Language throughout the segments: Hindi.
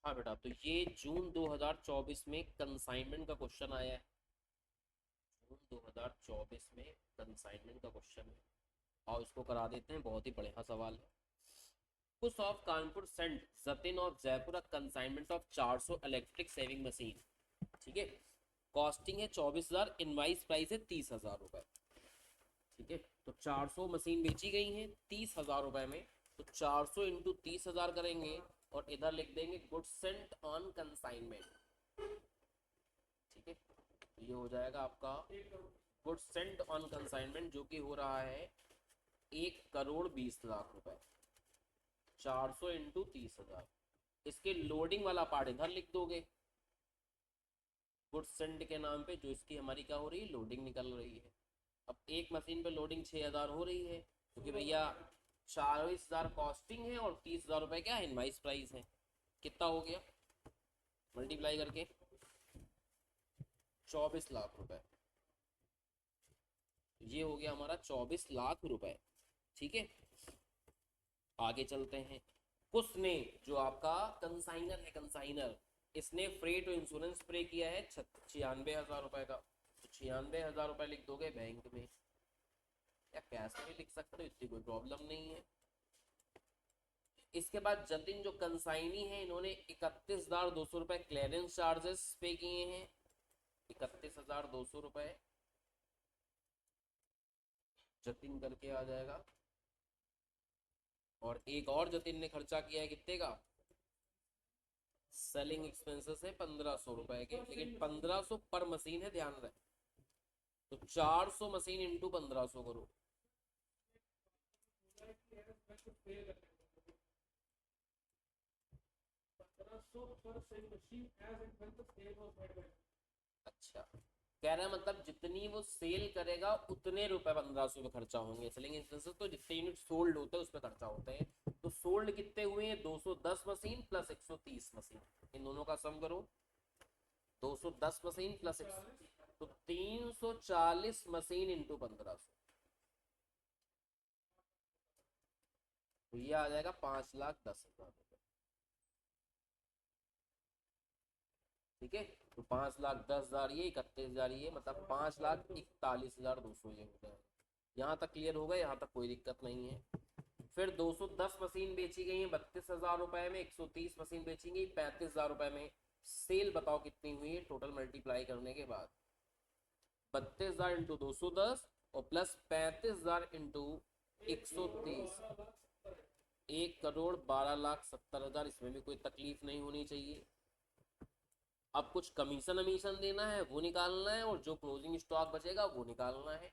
हाँ बेटा, तो ये जून 2024 में कंसाइनमेंट का क्वेश्चन आया है। जून 2024 में कंसाइनमेंट का क्वेश्चन है और इसको करा देते हैं, बहुत ही बढ़िया सवाल है। कुछ of Kanpur sent Jatin of Jaipur consignment of 400 electric saving machine. ठीक है, कॉस्टिंग है 24,000, इनवाइस प्राइस है 30,000 रुपए। ठीक है, तो 400 मशीन बेची गई हैं 30,000 रुपए में, तो 400 इंटू 30,000 करेंगे और इधर लिख देंगे गुड्स सेंट ऑन कंसाइनमेंट। ठीक है, तो ये हो जाएगा आपका गुड्स सेंट ऑन कंसाइनमेंट, जो कि हो रहा है 1,20,00,000 रुपए। 400 इंटू 30,000, इसके लोडिंग वाला पार्ट इधर लिख दोगे गुड्स सेंट के नाम पे, जो इसकी हमारी क्या हो रही है, लोडिंग निकल रही है। अब एक मशीन पे लोडिंग 6,000 हो रही है, क्योंकि भैया 40,000 कॉस्टिंग है और 30,000 रुपए क्या है, इनवाइस प्राइस है। कितना हो गया, मल्टीप्लाई करके 24,00,000 रुपए। ये हो गया हमारा 24,00,000 रुपए। ठीक है, आगे चलते हैं। कुछ ने, जो आपका कंसाइनर है, कंसाइनर, इसने फ्रेट और इंश्योरेंस पे किया है 96,000 रुपए का, तो 96,000 रुपए लिख दोगे बैंक में, या कैश में लिख सकते हो, इतनी कोई प्रॉब्लम नहीं है। इसके बाद जतिन जो कंसाइनी है, इन्होंने 31,200 रुपए क्लियरेंस चार्जेस पे किए हैं। 31,200 रुपए जतिन करके आ जाएगा। और एक और जतिन ने खर्चा किया है कितने का, सेलिंग एक्सपेंसेस है 1,500 रुपए के, लेकिन 1,500 पर मशीन है, ध्यान रहे। तो 400 मशीन इंटू 1,500 करो। अच्छा, कह रहा है मतलब जितनी वो सेल करेगा उतने रुपए 1,500 में खर्चा होंगे। सेलिंग एक्सपेंसेस तो जितने यूनिट सोल्ड होते हैं उस पर खर्चा होते हैं। तो सोल्ड कितने हुए हैं, 210 मशीन प्लस 130 मशीन, इन दोनों का सम करो। 210 मशीन प्लस 100, तो 340 मशीन इंटू 1,500, तो ये आ जाएगा 5,10,000 रुपये। ठीक है, तो 5,10,000 ये, 31,000 ये, मतलब 5,41,200 ये हो जाएगा। यहाँ तक क्लियर हो गया, यहाँ तक कोई दिक्कत नहीं है। फिर 210 मशीन बेची गई है 32,000 रुपए में, 130 मशीन बेची गई 35,000 रुपए में। सेल बताओ कितनी हुई है टोटल मल्टीप्लाई करने के बाद, 32,000 इंटू 210 और प्लस 35,000 इंटू 130, 1,12,70,000। इसमें भी कोई तकलीफ नहीं होनी चाहिए। अब कुछ कमीशन अमीशन देना है वो निकालना है, और जो क्लोजिंग स्टॉक बचेगा वो निकालना है,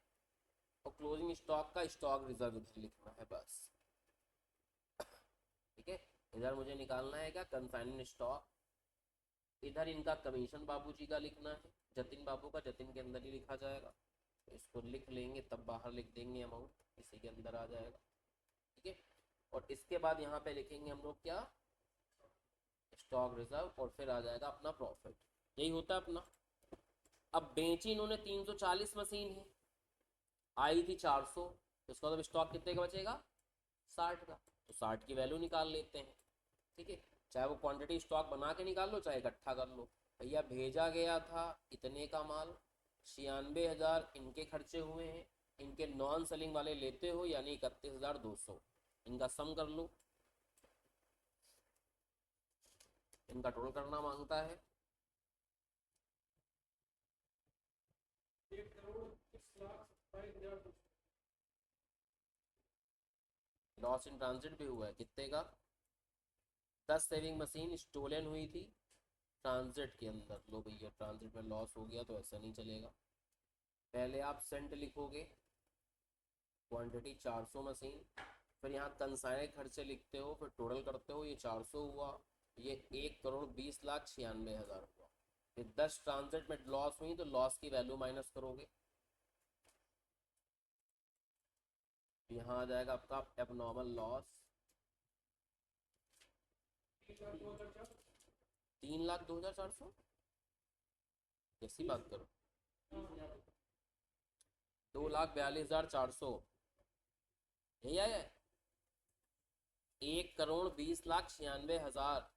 और क्लोजिंग स्टॉक का स्टॉक रिजर्व लिखना है बस। ठीक है, इधर मुझे निकालना है क्या, कंसाइनमेंट स्टॉक। इधर इनका कमीशन बाबूजी का लिखना है, जतिन बाबू का, जतिन के अंदर ही लिखा जाएगा। तो इसको लिख लेंगे, तब बाहर लिख देंगे अमाउंट, इसी के अंदर आ जाएगा। ठीक है, और इसके बाद यहाँ पे लिखेंगे हम लोग क्या, स्टॉक रिजर्व, और फिर आ जाएगा अपना प्रॉफिट। यही होता है अपना। अब बेची इन्होंने 340 मशीन है, आई थी 400, तो इसका मतलब स्टॉक कितने का बचेगा, 60 का। तो 60 की वैल्यू निकाल लेते हैं। ठीक है, चाहे वो क्वांटिटी स्टॉक बना के निकाल लो, चाहे इकट्ठा कर लो। भैया भेजा गया था इतने का माल, 96,000 इनके खर्चे हुए हैं, इनके नॉन सेलिंग वाले लेते हो, यानी 31,200, इनका सम कर लो। इनका टोटल करना मांगता है, 1,27,200। लॉस इन ट्रांजिट भी हुआ है कितने का, 10 सेविंग मशीन स्टोलन हुई थी ट्रांजिट के अंदर। लो भैया, ट्रांजिट में लॉस हो गया तो ऐसा नहीं चलेगा। पहले आप सेंट लिखोगे, क्वांटिटी 400 मशीन, फिर यहाँ कंसाइनर खर्चे लिखते हो, फिर टोटल करते हो, ये 400 हुआ, ये 1,20,96,000 हुआ। फिर 10 ट्रांजिट में लॉस हुई तो लॉस की वैल्यू माइनस करोगे, यहाँ आ जाएगा आपका एबनॉर्मल लॉस 3,02,400। कैसी बात करो, 2,42,400 यही आया है, 1,20,96,000।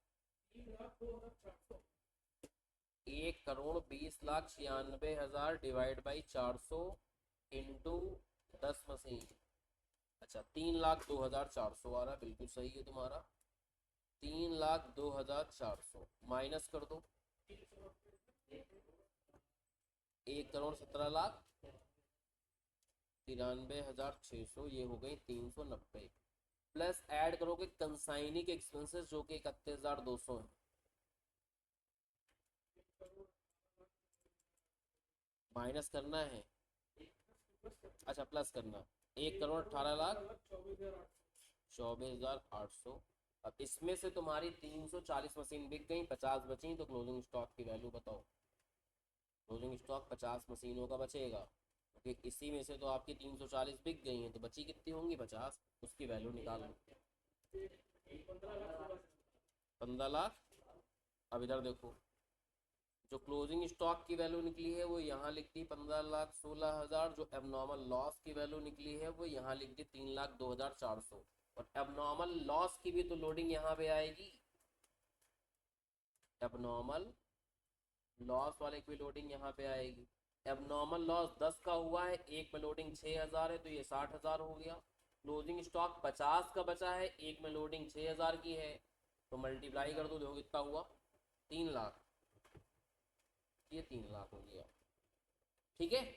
1,20,96,96,000 डिवाइड बाई 400 इंटू 10 मशीन। अच्छा 3,02,400 आ रहा है, बिल्कुल सही है तुम्हारा। 3,02,400 माइनस कर दो 1,17,93,600, ये हो गई 390। प्लस ऐड करोगे कंसाइनी के एक्सपेंसेस जो कि 31,200 है। माइनस करना है, अच्छा प्लस करना। 1,18,24,800। अब इसमें से तुम्हारी 340 मशीन बिक गई, 50 बची, तो क्लोजिंग स्टॉक की वैल्यू बताओ। क्लोजिंग स्टॉक 50 मशीनों का बचेगा, क्योंकि इसी में से तो आपकी 340 बिक गई हैं, तो बची कितनी होंगी 50, उसकी वैल्यू निकाल लो। 15 लाख। अब इधर देखो, जो क्लोजिंग स्टॉक की वैल्यू निकली है वो यहाँ लिख दी 15,16,000। जो एबनॉर्मल लॉस की वैल्यू निकली है वो यहाँ लिख दी 3,02,400। और एबनॉर्मल लॉस की भी तो लोडिंग यहाँ पे आएगी, एबनॉर्मल लॉस वाले की भी लोडिंग यहाँ पे आएगी। एबनॉर्मल लॉस 10 का हुआ है, एक में लोडिंग 6,000 है, तो ये 60,000 हो गया। क्लोजिंग स्टॉक 50 का बचा है, एक में लोडिंग 6,000 की है, तो मल्टीप्लाई कर दो, देखो कितना हुआ 3 लाख। ये 3 लाख हो गया। ठीक है,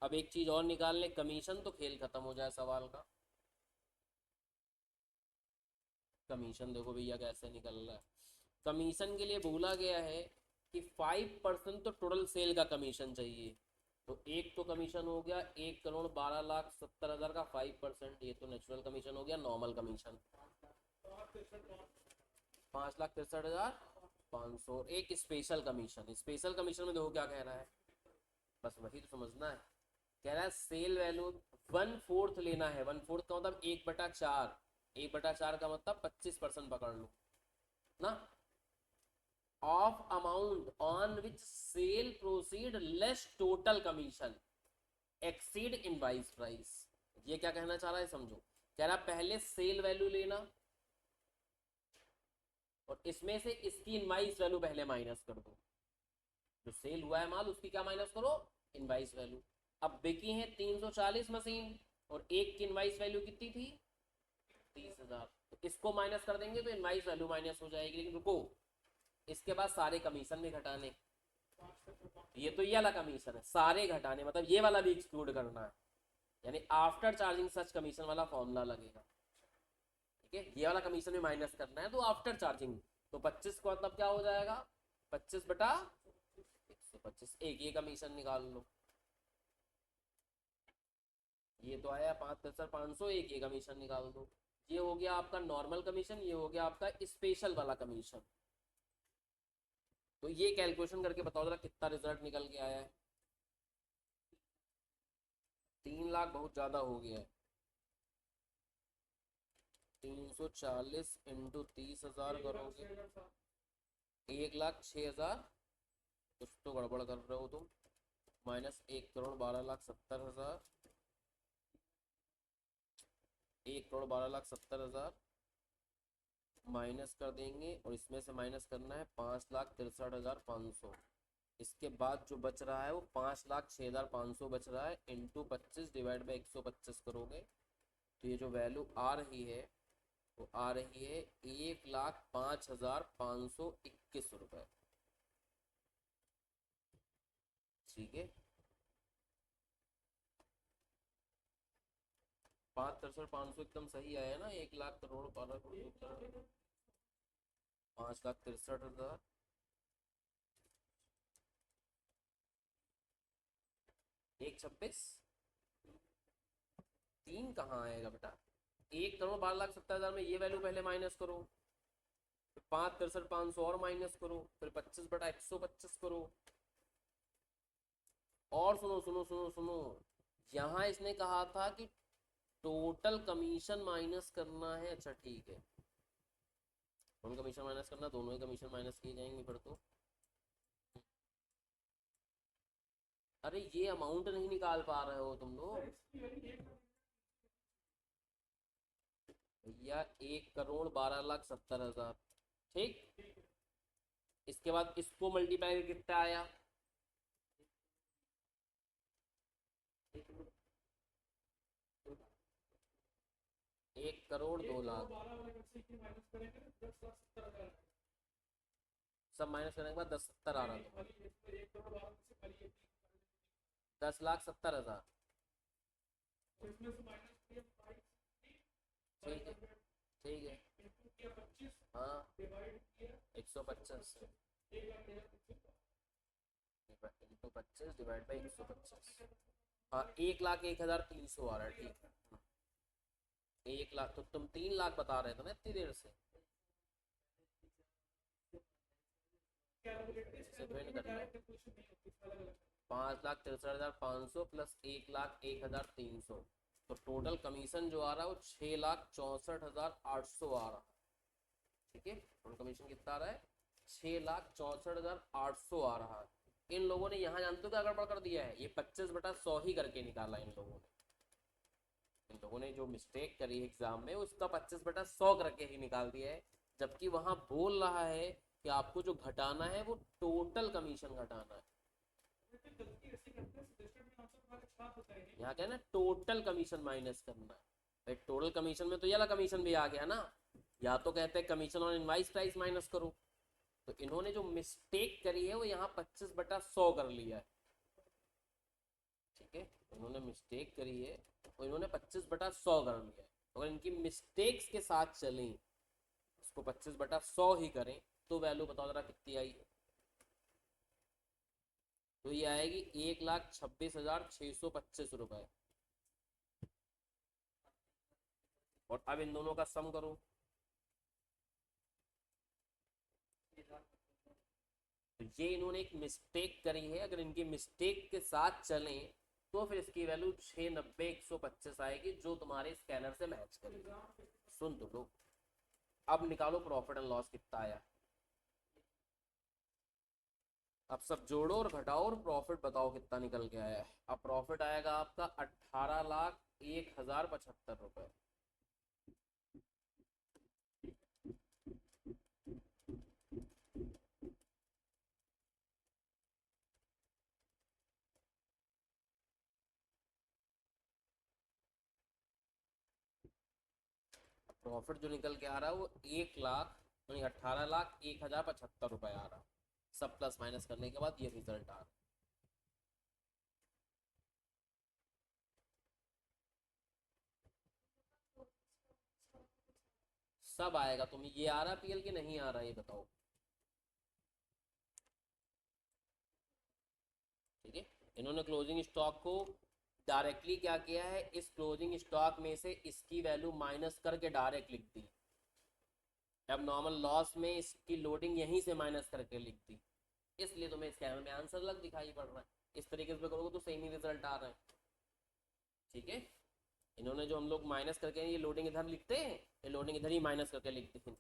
अब एक चीज और निकाल ले कमीशन, तो खेल खत्म हो जाए सवाल का। कमीशन देखो भैया कैसे निकल रहा है। कमीशन के लिए बोला गया है कि 5% तो टोटल सेल का कमीशन चाहिए। तो एक तो कमीशन हो गया 1,12,70,000 का 5%, ये तो नेचुरल कमीशन हो गया। Normal commission 5,63,500। एक स्पेशल कमीशन, स्पेशल कमीशन में देखो क्या कह रहा है, बस वही तो समझना है। कह रहा है सेल वैल्यू 1/4 लेना है। 1/4 का मतलब 1/4। 1/4 का मतलब 25% पकड़ लो ना, of amount on which cell proceed less total commission exceed invoice price. ये क्या कहना चाह रहा है समझो। कह रहा पहले सेल वैल्यू लेना और इसमें से इसकी इनवाइस वैल्यू पहले माइनस कर दो। जो सेल हुआ है माल उसकी क्या माइनस करो, इनवाइस वैल्यू। अब बिकी है 340 मशीन और एक की इनवाइस वैल्यू कितनी थी 30,000, तो इसको माइनस कर देंगे तो इनवाइस वैल्यू माइनस हो जाएगी। लेकिन रुको, इसके बाद सारे कमीशन भी घटाने। ये तो ये वाला कमीशन है, सारे घटाने मतलब ये वाला भी एक्सक्लूड करना है, यानी आफ्टर चार्जिंग सच कमीशन वाला फॉर्मूला लगेगा। ठीक है, ये वाला कमीशन भी माइनस करना है तो आफ्टर चार्जिंग। तो 25 का मतलब क्या हो जाएगा 25/125, एक ये कमीशन निकाल लो। ये तो आया 5,63,500, एक ये कमीशन निकाल दो। ये हो गया आपका नॉर्मल कमीशन, ये हो गया आपका स्पेशल वाला कमीशन। तो ये कैलकुलेशन करके बताओ जरा कितना रिजल्ट निकल के आया है। 3 लाख बहुत ज्यादा हो गया है। 340 इंटू 30,000 करोगे 1,06,000। कुछ तो गड़बड़ कर रहे हो तुम। माइनस 1,12,70,000, 1,12,70,000 माइनस कर देंगे और इसमें से माइनस करना है 5,63,500। इसके बाद जो बच रहा है वो 5,06,500 बच रहा है, इंटू 25 डिवाइड बाई 125 करोगे तो ये जो वैल्यू आ रही है वो आ रही है 1,05,521 रुपये। ठीक है, 5,63,500 एकदम सही आया ना। 1,00,000 करोड़ 12 करोड़ 5,63,000 1,26। 3 कहाँ आएगा बेटा, 1,12,70,000 में ये वैल्यू पहले माइनस करो, फिर 5,63,500 और माइनस करो, फिर 25/125 करो। और सुनो सुनो सुनो सुनो, यहाँ इसने कहा था कि टोटल कमीशन माइनस करना है। अच्छा ठीक है, दोनों कमीशन माइनस करना, दोनों ही कमीशन माइनस किए जाएंगे फिर तो। अरे ये अमाउंट नहीं निकाल पा रहे हो तुम लोग भैया। 1,12,70,000 ठीक, इसके बाद इसको मल्टीप्लाई कितना आया, 1,02,00,000। सब माइनस करने के बाद 10,70 आ रहा था, 10,70,000। ठीक है, ठीक है, हाँ 125 इंटू 25 डिवाइड बाई 125। हाँ 1,01,300 आ रहा है, ठीक है। 1,00,000 तो तुम 3,00,000 बता रहे थे ना इतनी देर से, इससे ज्वाइन कर लो। 5,63,500 प्लस 1,01,300, तो टोटल कमीशन जो आ रहा है वो 6,64,800 आ रहा है। ठीक है, टोटल कमीशन कितना आ रहा है, 6,64,800 आ रहा है। इन लोगों ने यहाँ जानते हो क्या गड़बड़ कर दिया है, ये 25/100 ही करके निकाला इन लोगों ने। इन लोगों ने जो मिस्टेक करी है एग्जाम में, उसका 25/100 करके ही निकाल दिया है, जबकि वहां बोल रहा है कि आपको जो घटाना है वो टोटल कमीशन घटाना है। यहाँ क्या है ना, टोटल कमीशन माइनस करना है। भाई टोटल कमीशन में तो ये वाला कमीशन भी आ गया ना, या तो कहते हैं कमीशन और इनवाइस प्राइस माइनस करो, तो इन्होंने जो मिस्टेक करी है वो यहाँ 25/100 कर लिया है। ठीक है, इन्होंने मिस्टेक करी है और इन्होंने 25/100 कर लिया है। अगर इनकी मिस्टेक्स के साथ चलें, इसको 25/100 ही करें, तो वैल्यू बताओ जरा कितनी आई। तो ये आएगी 1,26,625 रुपए। और अब इन दोनों का सम करो, तो ये इन्होंने एक मिस्टेक करी है, अगर इनकी मिस्टेक के साथ चलें तो फिर इसकी वैल्यू 690,125 आएगी, जो तुम्हारे स्कैनर से मैच करेगी। सुन तो लो, अब निकालो प्रॉफिट एंड लॉस कितना आया। अब सब जोड़ो और घटाओ और प्रॉफिट बताओ कितना निकल के आया है। अब प्रॉफिट आएगा आपका 18,01,075 रुपए। प्रॉफिट जो निकल के आ रहा है वो 18,01,075 रुपए आ रहा है, सब प्लस माइनस करने के बाद ये रिजल्ट आ रहा है। सब आएगा, तुम्हें ये आ रहा पीएल के नहीं आ रहा ये बताओ। ठीक है, इन्होंने क्लोजिंग स्टॉक को डायरेक्टली क्या किया है, इस क्लोजिंग स्टॉक में से इसकी वैल्यू माइनस करके डायरेक्ट लिख दी। अब नॉर्मल लॉस में इसकी लोडिंग यहीं से माइनस करके लिख दी, इसलिए तुम्हें स्कैनर में आंसर अलग दिखाई पड़ रहा है। इस तरीके से करोगे तो सेम ही रिजल्ट आ रहा है। ठीक है, इन्होंने जो हम लोग माइनस करके ये लोडिंग इधर लिखते हैं, ये लोडिंग इधर ही माइनस करके लिखते हैं,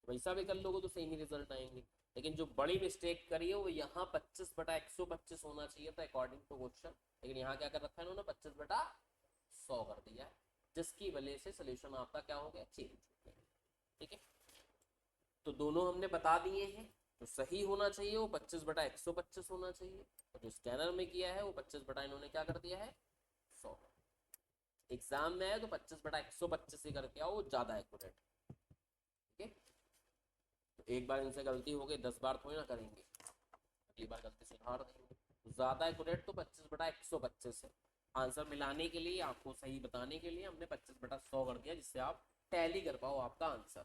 वैसा भी कर लोगे तो सेम ही रिजल्ट आएंगे। लेकिन जो बड़ी मिस्टेक करी है वो यहाँ 25/125 होना चाहिए था अकॉर्डिंग टू क्वेश्चन, लेकिन यहाँ क्या कर रखा है इन्होंने 25/100 कर दिया है, जिसकी वजह से सोल्यूशन आपका क्या हो गया, चेंज हो गया। ठीक है, तो दोनों हमने बता दिए हैं, जो सही होना चाहिए वो 25/125 होना चाहिए, और जो स्कैनर में किया है वो 25 इन्होंने क्या कर दिया है, 100। एग्जाम में है तो 25/125 ही करके आओ, वो ज्यादा एक्यूरेट। ठीक है, तो एक बार इनसे गलती हो गई, 10 बार थोड़ी ना करेंगे, अगली बार गलती सुधार देंगे। तो ज्यादा एक्यूरेट तो 25/125 है। आंसर मिलाने के लिए, आपको सही बताने के लिए हमने 25/100 कर दिया, जिससे आप टैली कर पाओ आपका आंसर।